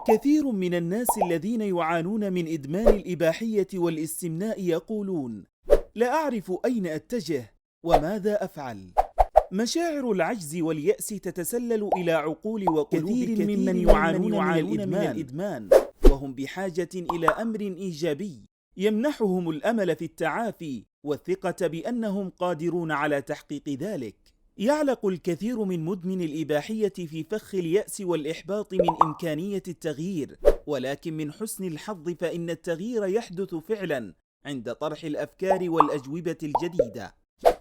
كثير من الناس الذين يعانون من إدمان الإباحية والاستمناء يقولون: لا أعرف أين أتجه وماذا أفعل. مشاعر العجز واليأس تتسلل إلى عقول وقلوب كثير ممن يعانون من الإدمان، وهم بحاجة إلى أمر إيجابي يمنحهم الأمل في التعافي والثقة بأنهم قادرون على تحقيق ذلك. يعلق الكثير من مدمن الإباحية في فخ اليأس والإحباط من إمكانية التغيير، ولكن من حسن الحظ فإن التغيير يحدث فعلا عند طرح الأفكار والأجوبة الجديدة.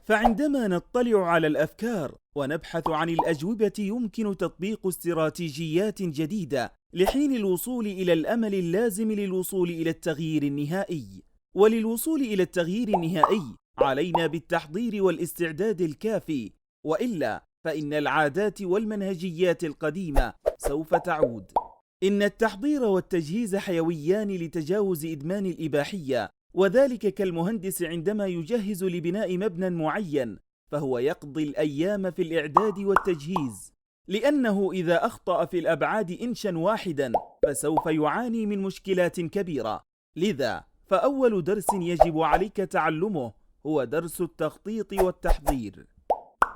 فعندما نطلع على الأفكار ونبحث عن الأجوبة يمكن تطبيق استراتيجيات جديدة لحين الوصول إلى الأمل اللازم للوصول إلى التغيير النهائي. وللوصول إلى التغيير النهائي علينا بالتحضير والاستعداد الكافي، وإلا فإن العادات والمنهجيات القديمة سوف تعود. إن التحضير والتجهيز حيويان لتجاوز إدمان الإباحية، وذلك كالمهندس عندما يجهز لبناء مبنى معين فهو يقضي الأيام في الإعداد والتجهيز، لأنه إذا أخطأ في الأبعاد إنشا واحدا فسوف يعاني من مشكلات كبيرة. لذا فأول درس يجب عليك تعلمه هو درس التخطيط والتحضير.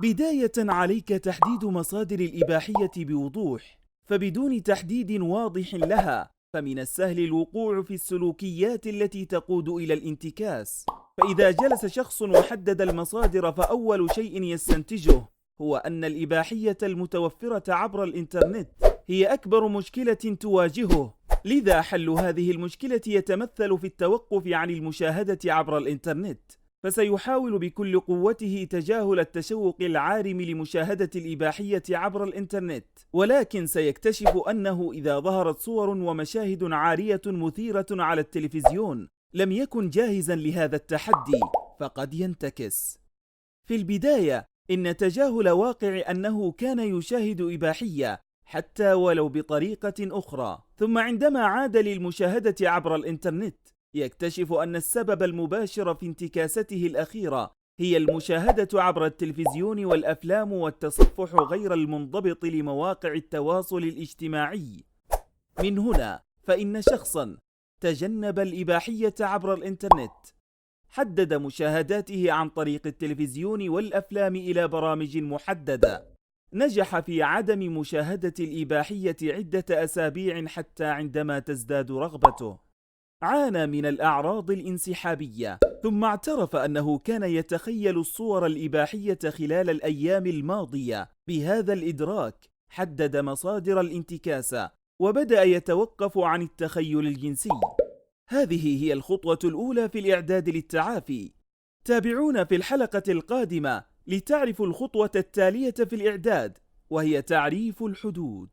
بداية عليك تحديد مصادر الإباحية بوضوح، فبدون تحديد واضح لها فمن السهل الوقوع في السلوكيات التي تقود إلى الانتكاس. فإذا جلس شخص وحدد المصادر فأول شيء يستنتجه هو أن الإباحية المتوفرة عبر الإنترنت هي أكبر مشكلة تواجهه. لذا حل هذه المشكلة يتمثل في التوقف عن المشاهدة عبر الإنترنت، فسيحاول بكل قوته تجاهل التشوق العارم لمشاهدة الإباحية عبر الإنترنت، ولكن سيكتشف أنه إذا ظهرت صور ومشاهد عارية مثيرة على التلفزيون لم يكن جاهزا لهذا التحدي، فقد ينتكس. في البداية إن تجاهل واقع أنه كان يشاهد إباحية حتى ولو بطريقة أخرى، ثم عندما عاد للمشاهدة عبر الإنترنت يكتشف أن السبب المباشر في انتكاسته الأخيرة هي المشاهدة عبر التلفزيون والأفلام والتصفح غير المنضبط لمواقع التواصل الاجتماعي. من هنا فإن شخصا تجنب الإباحية عبر الإنترنت حدد مشاهداته عن طريق التلفزيون والأفلام إلى برامج محددة، نجح في عدم مشاهدة الإباحية عدة أسابيع حتى عندما تزداد رغبته عانى من الأعراض الانسحابية، ثم اعترف أنه كان يتخيل الصور الإباحية خلال الأيام الماضية. بهذا الإدراك حدد مصادر الانتكاسة وبدأ يتوقف عن التخيل الجنسي. هذه هي الخطوة الأولى في الإعداد للتعافي. تابعونا في الحلقة القادمة لتعرفوا الخطوة التالية في الإعداد، وهي تعريف الحدود.